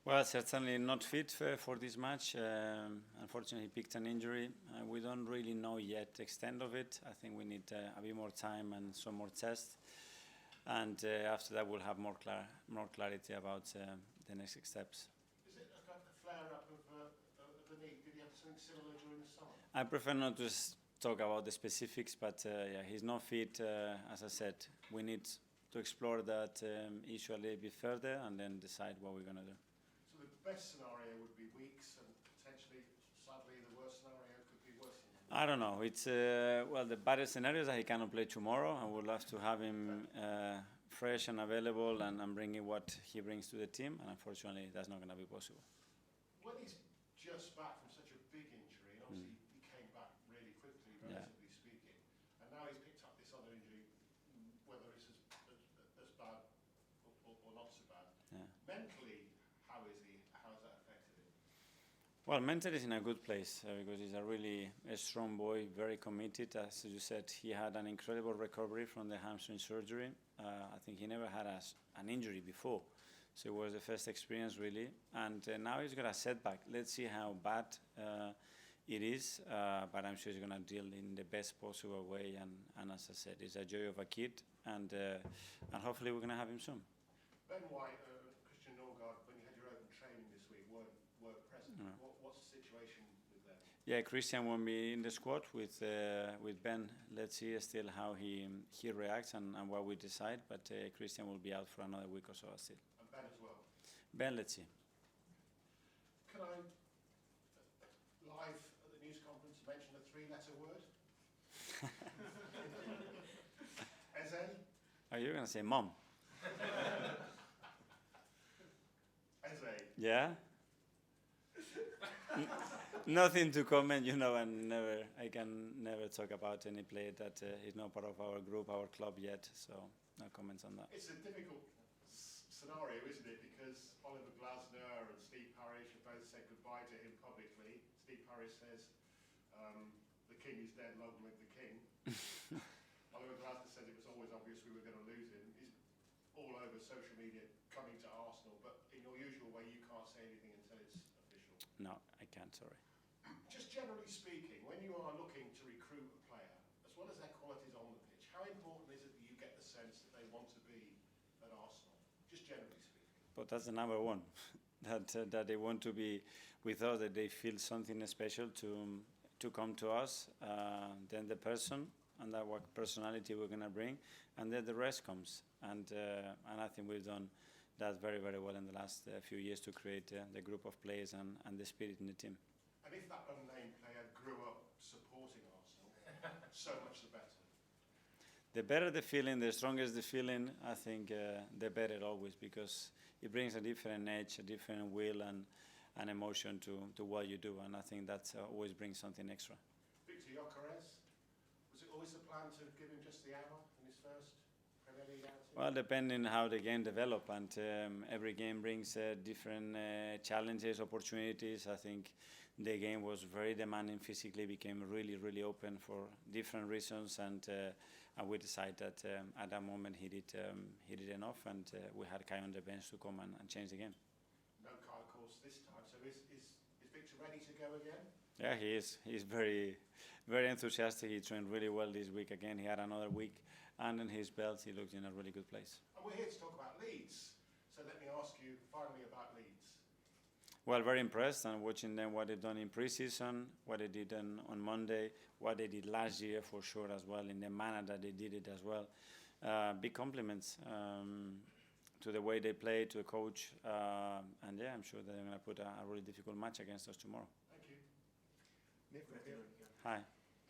Well, certainly not fit for this match. Unfortunately, he picked an injury. We don't really know yet the extent of it. I think we need a bit more time and some more tests. And after that, we'll have more clarity about the next steps. Is it a flare-up of the knee? Did he have something similar during the summer? I prefer not to talk about the specifics, but yeah, he's not fit. As I said, we need to explore that issue a little bit further and then decide what we're going to do. So the best scenario would be weeks, and potentially, sadly, the worst scenario could be worse than that. I don't know. It's well, the baddest scenario is that he cannot play tomorrow. I would love to have him fresh and available and bringing what he brings to the team. And unfortunately, that's not going to be possible. When he's just back from such a big injury, and obviously he came back really quickly, relatively speaking, and now he's picked up this other injury, whether it's as bad or not so bad. Yeah. Mentally, how is he? How has that affected him? Well, mentally he's in a good place because he's a really strong boy, very committed. As you said, he had an incredible recovery from the hamstring surgery. I think he never had an injury before. So it was the first experience, really. And now he's got a setback. Let's see how bad it is. But I'm sure he's going to deal in the best possible way. And as I said, it's a joy of a kid. And hopefully we're going to have him soon. Ben White, Christian Norgaard, when you had your open training this week, weren't present. No. What's the situation with them? Yeah, Christian won't be in the squad with Ben. Let's see still how he reacts and what we decide. But Christian will be out for another week or so still. And Ben as well? Ben, let's see. Can I, live at the news conference, mention a three-letter word? Eze? Are you going to say mom? Eze? Yeah? Nothing to comment, you know, and I can never talk about any player that is not part of our group, our club yet, so no comments on that. It's a difficult scenario, isn't it? Because Oliver Glasner and Steve Parish have both said goodbye to him publicly. Steve Parish says, the king is dead, long live the king. Oliver Glasner says it was always obvious we were going to lose him. He's all over social media coming to Arsenal, but in your usual way, you can't say anything until it's official. No, I can't, sorry. Just generally speaking, when you are looking to recruit a player, as well as their qualities on the pitch, how important is it that you get the sense that they want to be at Arsenal? Just generally speaking. But that's the number one, that they want to be with us, that they feel something special to come to us, then the person, and that what personality we're going to bring, and then the rest comes. And I think we've done that very, very well in the last few years to create the group of players and the spirit in the team. And if that unnamed player grew up supporting Arsenal, so much the better. The better the feeling, the stronger the feeling, I think the better always, because it brings a different edge, a different will and emotion to what you do, and I think that always brings something extra. Viktor Gyokeres, was it always the plan to give him just the hour in his first Premier League outing? Well, depending how the game develops, and every game brings different challenges, opportunities. I think the game was very demanding physically, became really, really open for different reasons, and we decided that at that moment he did enough, and we had Kai on the bench to come and change the game. No Kai, of course, this time. So is Viktor ready to go again? Yeah, he is. He's very, very enthusiastic. He trained really well this week again. He had another week under his belt. He looked in a really good place. And we're here to talk about Leeds. So let me ask you finally about Leeds. Well, very impressed and watching them, what they've done in pre-season, what they did on Monday, what they did last year for sure as well, in the manner that they did it as well. Big compliments to the way they play, to the coach, and yeah, I'm sure they're going to put a really difficult match against us tomorrow. Thank you. Nick, Hi.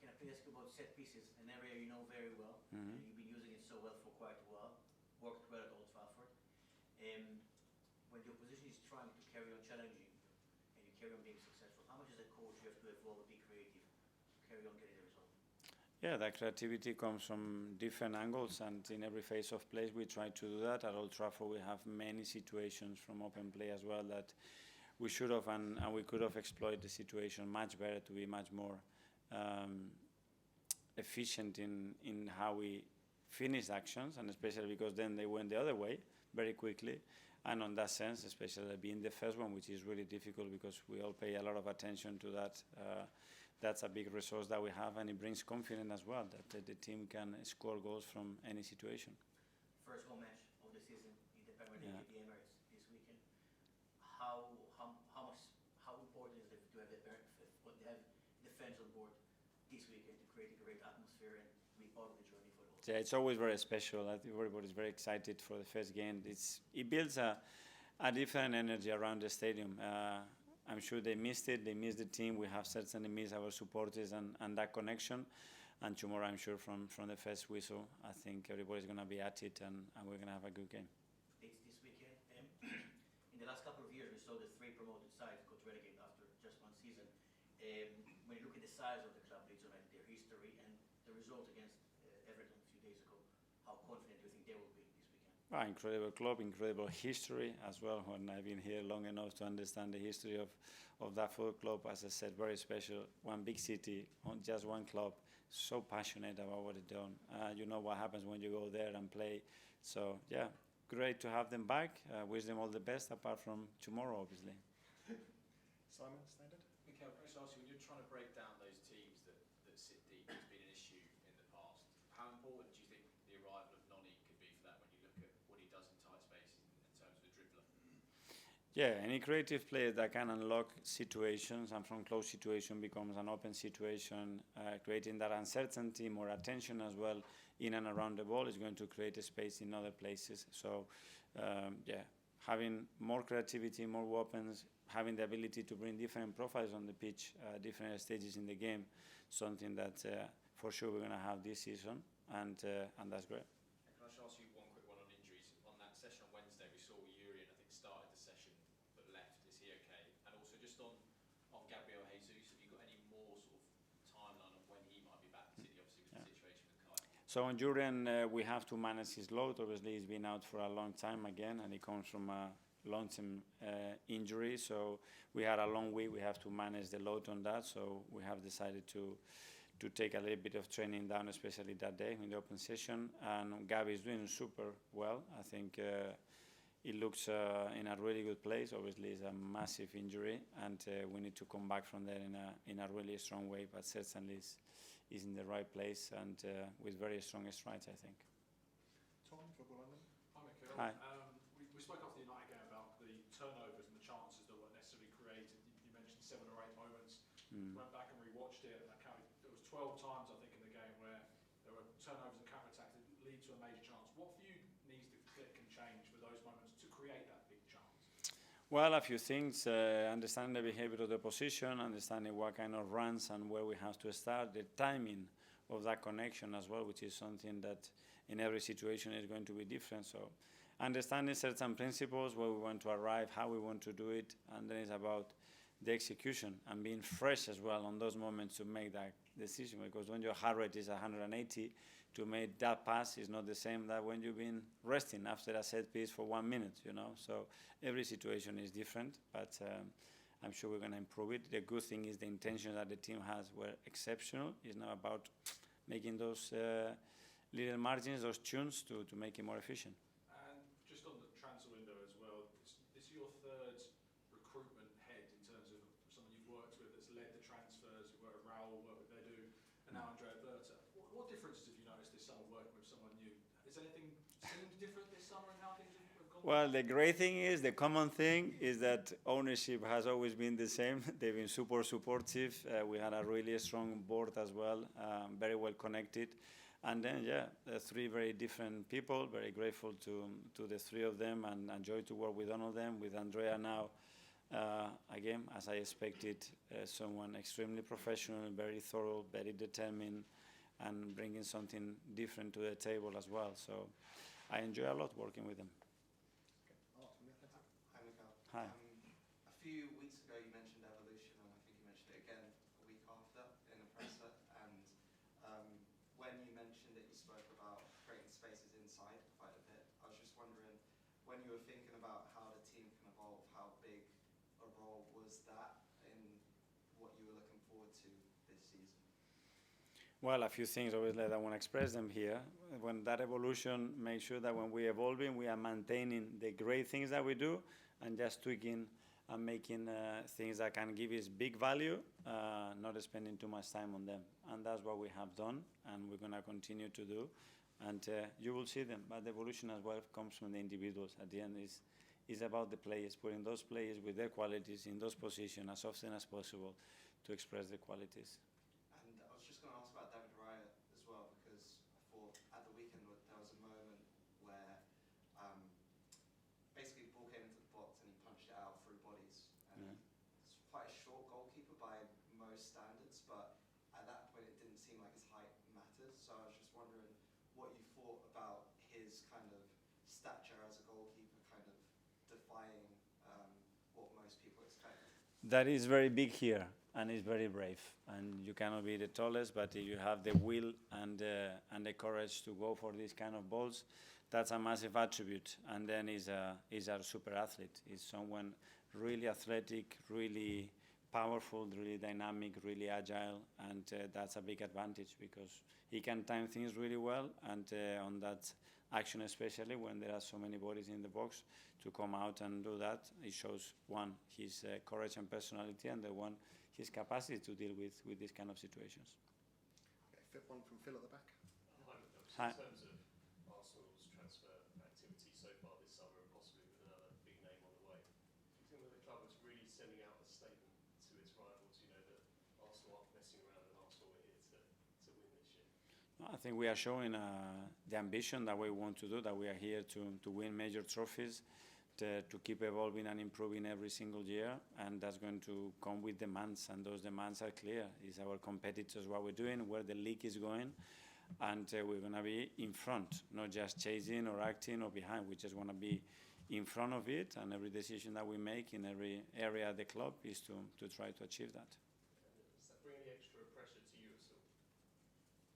Can I please ask about set pieces, an area you know very well? Mm-hmm. You've been using it so well for quite a while, worked well at Old Trafford. When the opposition is trying to carry on challenging you, and you carry on being successful, how much as a coach you have to evolve and be creative to carry on getting the result? Yeah, that creativity comes from different angles, and in every phase of play we try to do that. At Old Trafford we have many situations from open play as well that we should have and we could have exploited the situation much better to be much more efficient in how we finish actions, and especially because then they went the other way very quickly. And on that sense, especially being the first one, which is really difficult because we all pay a lot of attention to that. That's a big resource that we have, and it brings confidence as well that the team can score goals from any situation. First home match of the season in the Premier League at the Emirates this weekend. How important is it to have the fans on board this weekend to create a great atmosphere and be part of the journey for the whole? Yeah, it's always very special. I think everybody's very excited for the first game. It builds a different energy around the stadium. I'm sure they missed it. They missed the team. We have certainly missed our supporters and that connection. And tomorrow, I'm sure from the first whistle, I think everybody's going to be at it, and we're going to have a good game. It's this weekend. In the last couple of years, we saw the 3 promoted sides got relegated after just one season. When you look at the size of the club, Leeds United, their history, and the result against Everton a few days ago, how confident do you think they will be this weekend? Incredible club, incredible history as well. When I've been here long enough to understand the history of that football club, as I said, very special. One big city, just one club, so passionate about what they've done. You know what happens when you go there and play. So, yeah, great to have them back. Wish them all the best, apart from tomorrow, obviously. Simon, standard? Mikel, can I just ask you, when you're trying to break down those teams that sit deep, has been an issue in the past, how important do you think the arrival of Noni could be for that when you look at what he does in tight spaces in terms of a dribbler? Yeah, any creative player that can unlock situations and from close situation becomes an open situation, creating that uncertainty, more attention as well in and around the ball is going to create a space in other places. So, yeah, having more creativity, more weapons, having the ability to bring different profiles on the pitch, different stages in the game, something that for sure we're going to have this season, and that's great. And can I just ask you one quick one on injuries? On that session on Wednesday, we saw Urian, I think, started the session but left. Is he okay? And also just on Gabriel Jesus, have you got any more sort of timeline of when he might be back, particularly obviously with the situation with Kai? So on Julian, we have to manage his load. Obviously, he's been out for a long time again, and he comes from a long-term injury. So we had a long week. We have to manage the load on that. So we have decided to take a little bit of training down, especially that day in the open session. And Gabi is doing super well. I think it looks in a really good place. Obviously, it's a massive injury, and we need to come back from there in a really strong way. But certainly, is in the right place and with very strong strides, I think. Tom, Football London. Hi, Mikel. Hi. We spoke after the United game about the turnovers and the chances that weren't necessarily created. You mentioned 7 or 8 moments. Went back and rewatched it, and I counted, there was 12 times, I think, in the game where there were turnovers and counter-attacks that lead to a major chance. What for you needs to click and change for those moments to create that big chance? Well, a few things. Understanding the behavior of the position, understanding what kind of runs and where we have to start, the timing of that connection as well, which is something that in every situation is going to be different. So understanding certain principles, where we want to arrive, how we want to do it, and then it's about the execution and being fresh as well on those moments to make that decision. Because when your heart rate is 180, to make that pass is not the same that when you've been resting after a set piece for 1 minute, you know. So every situation is different, but I'm sure we're going to improve it. The good thing is the intention that the team has were exceptional. It's now about making those little margins, those tunes to make it more efficient. And just on the transfer window as well, this is your 3rd recruitment head in terms of someone you've worked with that's led the transfers. You worked with Raya, worked with Berta, and now Berta. What differences have you noticed this summer working with someone new? Is anything seemed different this summer in how things have gone? Well, the great thing is, the common thing is that ownership has always been the same. They've been super supportive. We had a really strong board as well, very well connected. And then, yeah, 3 very different people, very grateful to the 3 of them, and enjoy to work with all of them. With Andrea now, again, as I expected, someone extremely professional, very thorough, very determined, and bringing something different to the table as well. So I enjoy a lot working with them. Hi, Mikel. Hi. A few weeks ago you mentioned evolution, and I think you mentioned it again a week after in a presser. And when you mentioned it, you spoke about creating spaces inside quite a bit. I was just wondering, when you were thinking about how the team can evolve, how big a role was that in what you were looking forward to this season? Well, a few things obviously that I want to express them here. When that evolution, make sure that when we're evolving, we are maintaining the great things that we do and just tweaking and making things that can give us big value, not spending too much time on them. And that's what we have done, and we're going to continue to do. And you will see them, but the evolution as well comes from the individuals. At the end, is about the players, putting those players with their qualities in those positions as often as possible to express their qualities. And I was just going to ask about David Raya as well, because I thought at the weekend there was a moment where basically the ball came into the box and he punched it out through bodies. And it's quite a short goalkeeper by most standards, but at that point it didn't seem like his height mattered. So I was just wondering what you thought about his kind of stature as a goalkeeper, kind of defying what most people expect. That is very big here, and is very brave. And you cannot be the tallest, but if you have the will and the courage to go for these kind of balls, that's a massive attribute. And then he's a super athlete. He's someone really athletic, really powerful, really dynamic, really agile, and that's a big advantage because he can time things really well, and on that action especially when there are so many bodies in the box, to come out and do that, it shows one, his courage and personality, and the one, his capacity to deal with these kind of situations. Okay, one from Phil at the back. Hi. In terms of Arsenal's transfer activity so far this summer, and possibly with another big name on the way, do you think that the club is really sending out a statement to its rivals, that Arsenal aren't messing around and Arsenal are here to win this year? I think we are showing the ambition that we want to do, that we are here to win major trophies, to keep evolving and improving every single year, and that's going to come with demands, and those demands are clear. It's our competitors, what we're doing, where the league is going, and we're going to be in front, not just chasing or acting or behind. We just want to be in front of it, and every decision that we make in every area of the club is to try to achieve that. Does that bring any extra pressure to you at all?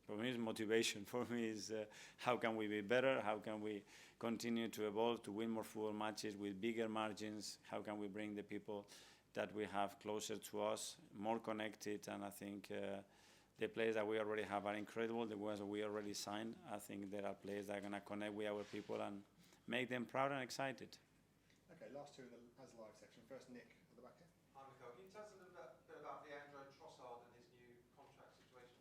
For me, it's motivation. For me, is how can we be better? How can we continue to evolve, to win more football matches with bigger margins? How can we bring the people that we have closer to us, more connected? And I think the players that we already have are incredible. The ones that we already signed, I think there are players that are going to connect with our people and make them proud and excited. Okay, last two in the As Live section. First, Nick at the back here. Hi, Mikel. Can you tell us a little bit about Leandro Trossard and his new contract situation?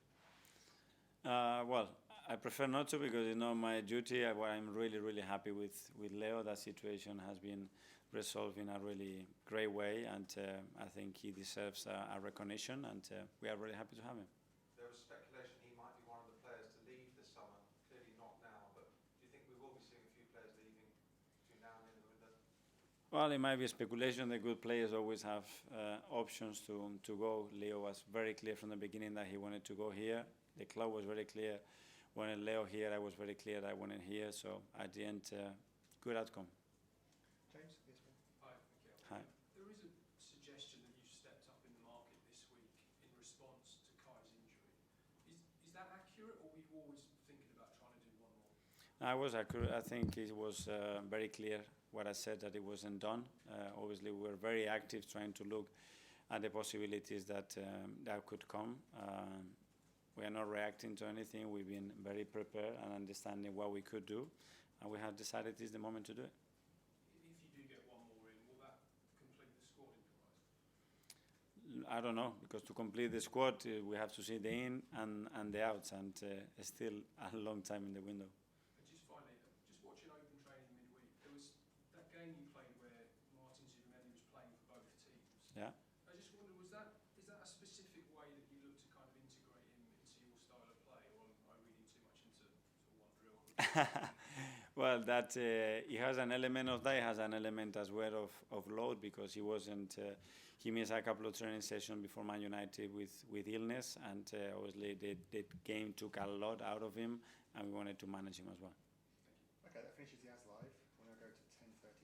Well, I prefer not to because it's not my duty. I'm really, really happy with Leo. That situation has been resolved in a really great way, and I think he deserves a recognition, and we are really happy to have him. There was speculation he might be one of the players to leave this summer. Clearly not now, but do you think we will be seeing a few players leaving between now and the end of the window? Well, it might be speculation. The good players always have options to go. Leo was very clear from the beginning that he wanted to go here. The club was very clear. Wanted Leo here, I was very clear that I wanted here. So at the end, good outcome. James, yes, ma'am. Hi, Mikel. Hi. There is a suggestion that you stepped up in the market this week in response to Kai's injury. Is that accurate, or were you always thinking about trying to do one more? I was accurate. I think it was very clear what I said, that it wasn't done. Obviously, we were very active trying to look at the possibilities that could come. We are not reacting to anything. We've been very prepared and understanding what we could do, and we have decided this is the moment to do it. If you do get one more in, will that complete the squad in your eyes? I don't know, because to complete the squad, we have to see the in and the outs, and it's still a long time in the window. And just finally, just watching open training midweek, there was that game you played where Martin Zubimendi was playing for both teams. Yeah. I just wondered, is that a specific way that you look to kind of integrate him into your style of play, or am I reading too much into sort of one drill? Well, that he has an element of that. He has an element as well of load, because he wasn't. He missed a couple of training sessions before Man United with illness, and obviously the game took a lot out of him, and we wanted to manage him as well. Okay, that finishes the As Live.